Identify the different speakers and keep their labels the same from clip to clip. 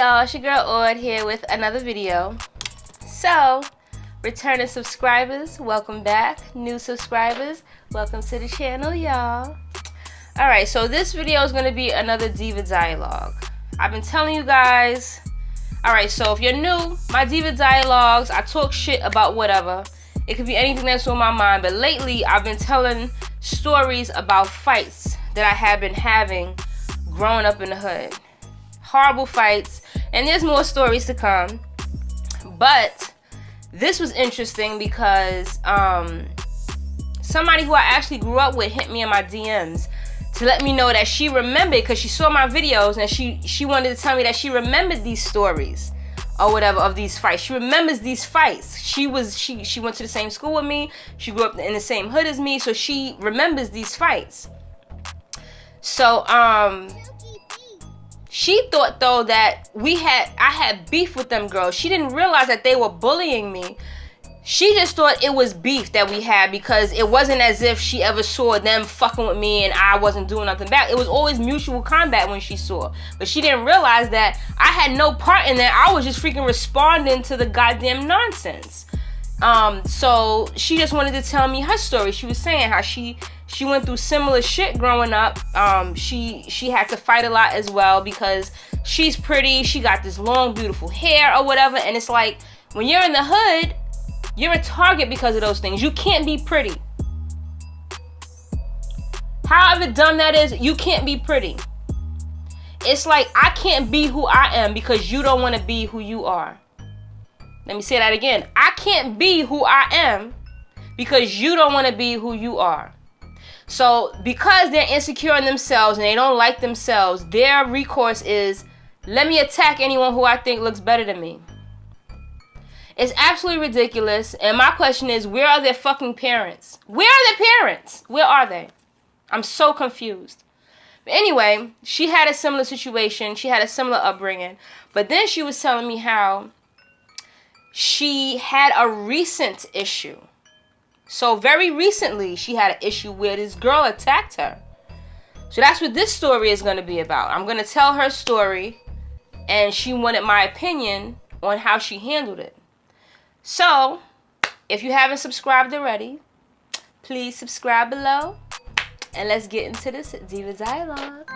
Speaker 1: y'all, it's your girl Aud here with another video. So, returning subscribers, welcome back. New subscribers, welcome to the channel, y'all. Alright, so this video is going to be another Diva dialogue. I've been telling you guys. Alright, so if you're new, my Diva dialogues, I talk shit about whatever. It could be anything that's on my mind, but lately I've been telling stories about fights that I have been having growing up in the hood. Horrible fights, and there's more stories to come. But this was interesting because somebody who I actually grew up with hit me in my DMs to let me know that she remembered, because she saw my videos and she wanted to tell me that she remembered these stories or whatever of these fights. She remembers these fights. She went to the same school with me. She grew up in the same hood as me, so she remembers these fights. So she thought though that I had beef with them girls. She didn't realize that they were bullying me. She just thought it was beef that we had, because it wasn't as if she ever saw them fucking with me and I wasn't doing nothing back. It was always mutual combat when she saw. But she didn't realize that I had no part in that. I was just freaking responding to the goddamn nonsense. So she just wanted to tell me her story. She was saying how she went through similar shit growing up. She had to fight a lot as well because she's pretty. She got this long, beautiful hair or whatever. And it's like, when you're in the hood, you're a target because of those things. You can't be pretty. However dumb that is, you can't be pretty. It's like, I can't be who I am because you don't want to be who you are. Let me say that again. I can't be who I am because you don't want to be who you are. So, because they're insecure in themselves and they don't like themselves, their recourse is, let me attack anyone who I think looks better than me. It's absolutely ridiculous. And my question is, where are their fucking parents? Where are their parents? Where are they? I'm so confused. But anyway, she had a similar situation. She had a similar upbringing. But then she was telling me how she had a recent issue. So very recently, she had an issue where this girl attacked her. So that's what this story is going to be about. I'm going to tell her story, and she wanted my opinion on how she handled it. So, if you haven't subscribed already, please subscribe below, and let's get into this Diva dialogue.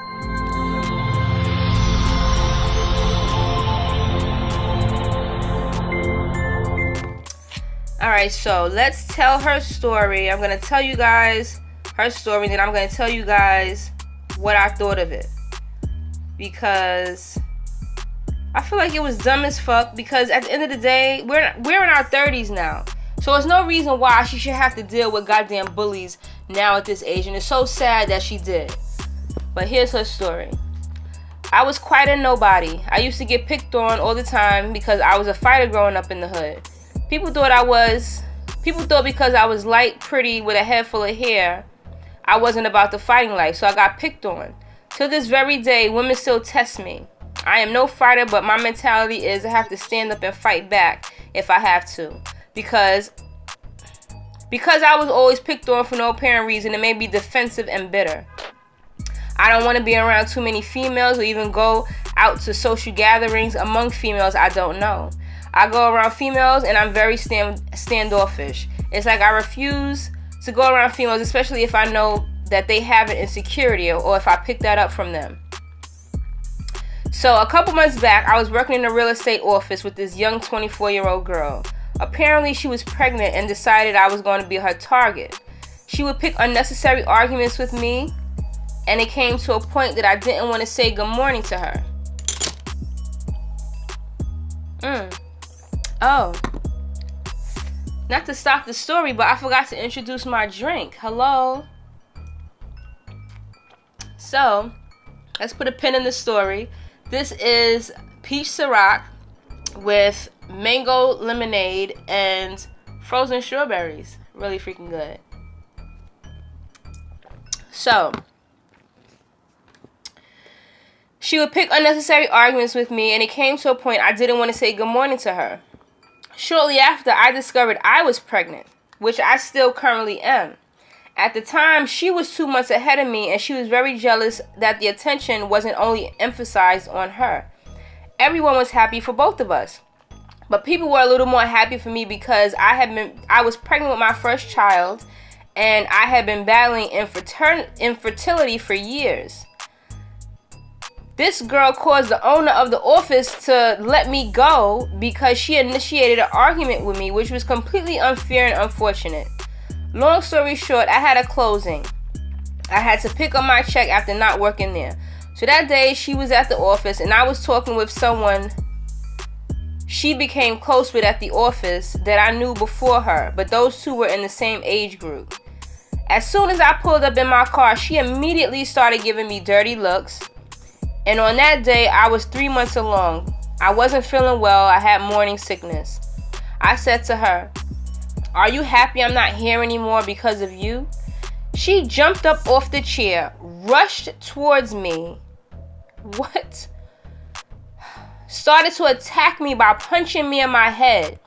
Speaker 1: Alright, so let's tell her story. I'm going to tell you guys her story, and then I'm going to tell you guys what I thought of it. Because I feel like it was dumb as fuck, because at the end of the day, we're in our 30s now. So there's no reason why she should have to deal with goddamn bullies now at this age. And it's so sad that she did. But here's her story. I was quite a nobody. I used to get picked on all the time because I was a fighter growing up in the hood. People thought because I was light, pretty, with a head full of hair, I wasn't about the fighting life. So I got picked on. To this very day, women still test me. I am no fighter, but my mentality is I have to stand up and fight back if I have to. Because I was always picked on for no apparent reason, it made me defensive and bitter. I don't want to be around too many females or even go out to social gatherings among females I don't know. I go around females and I'm very standoffish. It's like I refuse to go around females, especially if I know that they have an insecurity or if I pick that up from them. So a couple months back, I was working in a real estate office with this young 24-year-old girl. Apparently, she was pregnant and decided I was going to be her target. She would pick unnecessary arguments with me, and it came to a point that I didn't want to say good morning to her. Oh. Not to stop the story, but I forgot to introduce my drink. Hello. So, let's put a pin in the story. This is peach Ciroc with mango lemonade and frozen strawberries. Really freaking good. So, she would pick unnecessary arguments with me, and it came to a point I didn't want to say good morning to her. Shortly after, I discovered I was pregnant, which I still currently am. At the time, she was 2 months ahead of me, and she was very jealous that the attention wasn't only emphasized on her. everyone was happy for both of us. But people were a little more happy for me because I was pregnant with my first child, and I had been battling infertility for years. This girl caused the owner of the office to let me go because she initiated an argument with me, which was completely unfair and unfortunate. Long story short, I had a closing. I had to pick up my check after not working there. So that day, she was at the office, and I was talking with someone she became close with at the office that I knew before her, but those two were in the same age group. As soon as I pulled up in my car, she immediately started giving me dirty looks. And on that day, I was 3 months along. I wasn't feeling well. I had morning sickness. I said to her, "Are you happy I'm not here anymore because of you?" She jumped up off the chair, rushed towards me. What? Started to attack me by punching me in my head.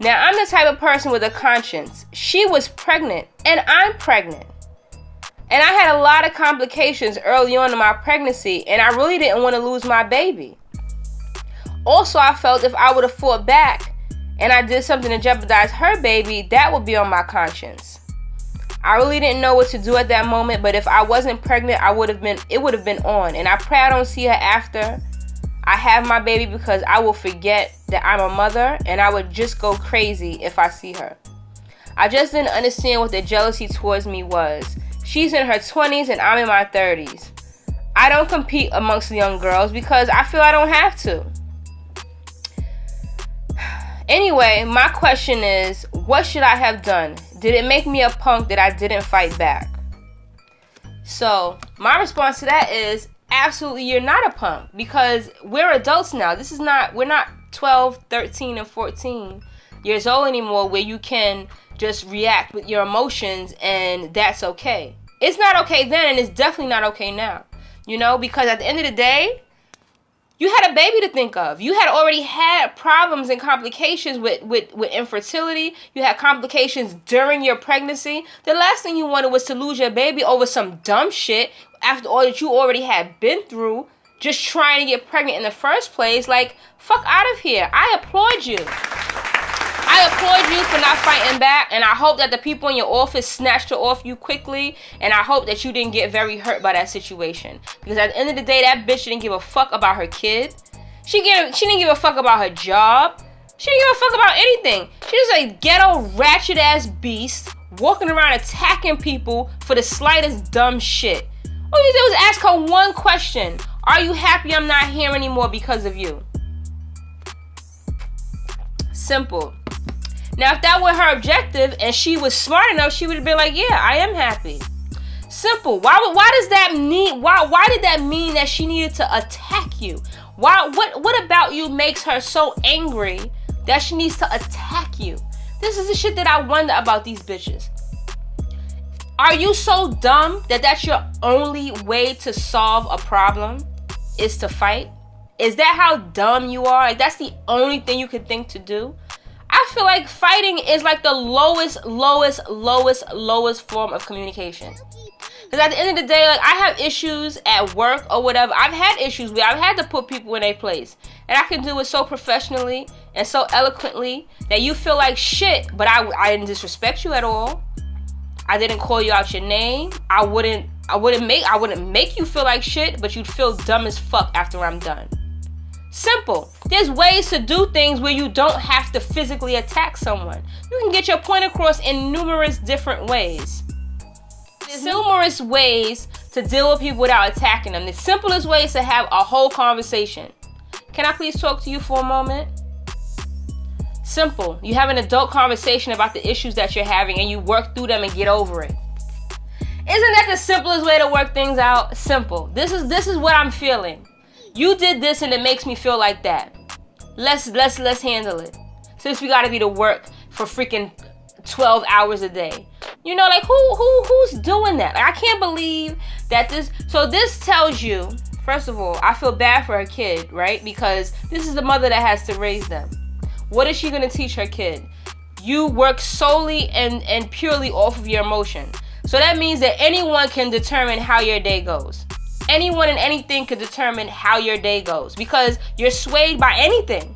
Speaker 1: Now, I'm the type of person with a conscience. She was pregnant, and I'm pregnant. And I had a lot of complications early on in my pregnancy, and I really didn't want to lose my baby. Also, I felt if I would have fought back and I did something to jeopardize her baby, that would be on my conscience. I really didn't know what to do at that moment, but if I wasn't pregnant, it would have been on. And I pray I don't see her after I have my baby, because I will forget that I'm a mother, and I would just go crazy if I see her. I just didn't understand what the jealousy towards me was. She's in her 20s and I'm in my 30s. I don't compete amongst young girls because I feel I don't have to. Anyway, my question is, what should I have done? Did it make me a punk that I didn't fight back? So, my response to that is, absolutely, you're not a punk, because we're adults now. We're not 12, 13, and 14 years old anymore where you can just react with your emotions and that's okay. It's not okay then, and it's definitely not okay now. Because at the end of the day, you had a baby to think of. You had already had problems and complications with infertility. You had complications during your pregnancy. The last thing you wanted was to lose your baby over some dumb shit after all that you already had been through, just trying to get pregnant in the first place. Like, fuck out of here. I applaud you. I applaud you for not fighting back, and I hope that the people in your office snatched her off you quickly, and I hope that you didn't get very hurt by that situation. Because at the end of the day, that bitch didn't give a fuck about her kid. She didn't give a fuck about her job. She didn't give a fuck about anything. She was a ghetto, ratchet-ass beast, walking around attacking people for the slightest dumb shit. All you did was ask her one question. Are you happy I'm not here anymore because of you? Simple. Now, if that were her objective and she was smart enough, she would have been like, yeah, I am happy. Simple. Why does that mean? Why did that mean that she needed to attack you? What about you makes her so angry that she needs to attack you? This is the shit that I wonder about these bitches. Are you so dumb that that's your only way to solve a problem is to fight? Is that how dumb you are? Like, that's the only thing you could think to do? I feel like fighting is like the lowest form of communication. Because at the end of the day, like, I have issues at work or whatever. I've had issues where I've had to put people in their place. And I can do it so professionally and so eloquently that you feel like shit, but I didn't disrespect you at all. I didn't call you out your name. I wouldn't make you feel like shit, but you'd feel dumb as fuck after I'm done. Simple. There's ways to do things where you don't have to physically attack someone. You can get your point across in numerous different ways. There's numerous ways to deal with people without attacking them. The simplest way is to have a whole conversation. Can I please talk to you for a moment? Simple. You have an adult conversation about the issues that you're having and you work through them and get over it. Isn't that the simplest way to work things out? Simple. This is what I'm feeling. You did this and it makes me feel like that. Let's handle it. Since we gotta be to work for freaking 12 hours a day. Like who's doing that? Like, I can't believe that this. So this tells you, first of all, I feel bad for her kid, right? Because this is the mother that has to raise them. What is she gonna teach her kid? You work solely and purely off of your emotion. So that means that anyone can determine how your day goes. anyone and anything could determine how your day goes because you're swayed by anything.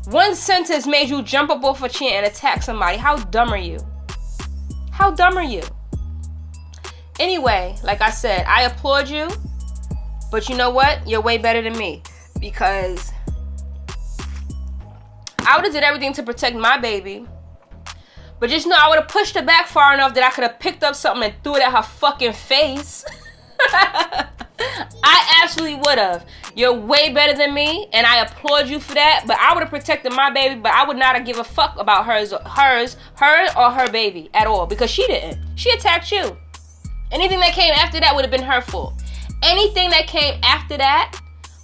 Speaker 1: One sentence made you jump up off a chair and attack somebody. How dumb are you? How dumb are you? Anyway, like I said, I applaud you. But you know what? You're way better than me. Because I would have did everything to protect my baby. But just know I would have pushed her back far enough that I could have picked up something and threw it at her fucking face. I absolutely would have. You're way better than me, and I applaud you for that. But I would have protected my baby, but I would not have give a fuck about her or her baby at all, because she didn't. She attacked you. Anything that came after that would have been her fault. Anything that came after that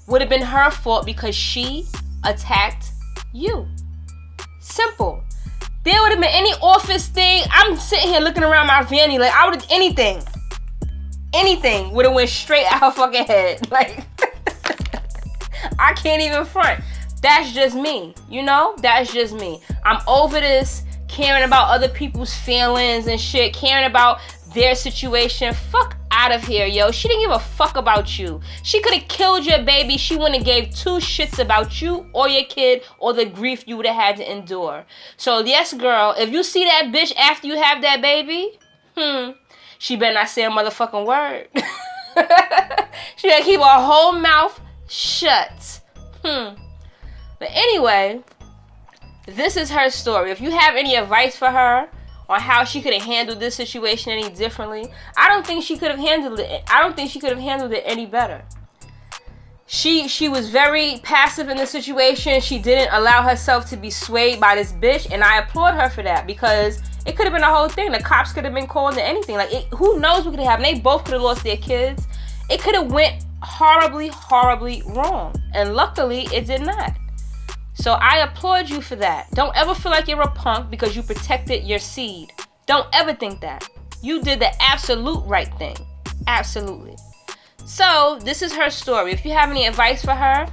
Speaker 1: would have been her fault because she attacked you. Simple. There would have been any office thing. I'm sitting here looking around my vanity like I would have anything would have went straight out her fucking head. Like I can't even front. That's just me, you know? That's just me. I'm over this caring about other people's feelings and shit, caring about their situation. Fuck out of here, yo. She didn't give a fuck about you. She could have killed your baby. She wouldn't have gave two shits about you or your kid or the grief you would have had to endure. So yes, girl, if you see that bitch after you have that baby, she better not say a motherfucking word. She better keep her whole mouth shut. But anyway, this is her story. If you have any advice for her on how she could have handled this situation any differently, I don't think she could have handled it. I don't think she could have handled it any better. She was very passive in the situation. She didn't allow herself to be swayed by this bitch, and I applaud her for that, because it could have been a whole thing. The cops could have been called and anything. Like, who knows what could have happened? They both could have lost their kids. It could have went horribly, horribly wrong, and luckily it did not. So I applaud you for that. Don't ever feel like you're a punk because you protected your seed. Don't ever think that. You did the absolute right thing. Absolutely. So this is her story. If you have any advice for her,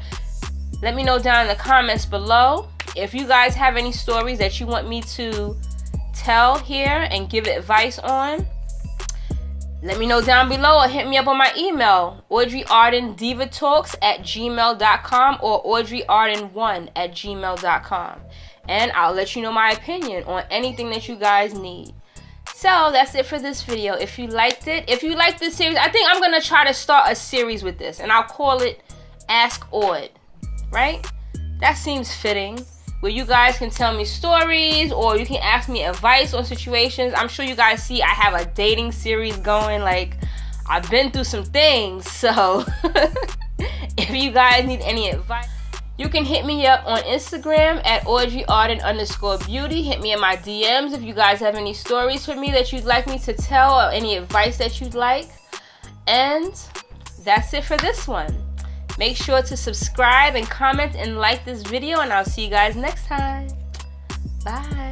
Speaker 1: let me know down in the comments below. If you guys have any stories that you want me to tell here and give advice on, let me know down below or hit me up on my email, Audreyardendivatalks@gmail.com or Audreyarden1@gmail.com. And I'll let you know my opinion on anything that you guys need. So that's it for this video. If you liked it, if you like this series, I think I'm going to try to start a series with this, and I'll call it Ask Aud, right? That seems fitting, where you guys can tell me stories or you can ask me advice on situations. I'm sure you guys see I have a dating series going. Like, I've been through some things, so if you guys need any advice, you can hit me up on Instagram at Audreyarden_beauty. Hit me in my DMs if you guys have any stories for me that you'd like me to tell or any advice that you'd like. And that's it for this one. Make sure to subscribe and comment and like this video, and I'll see you guys next time. Bye.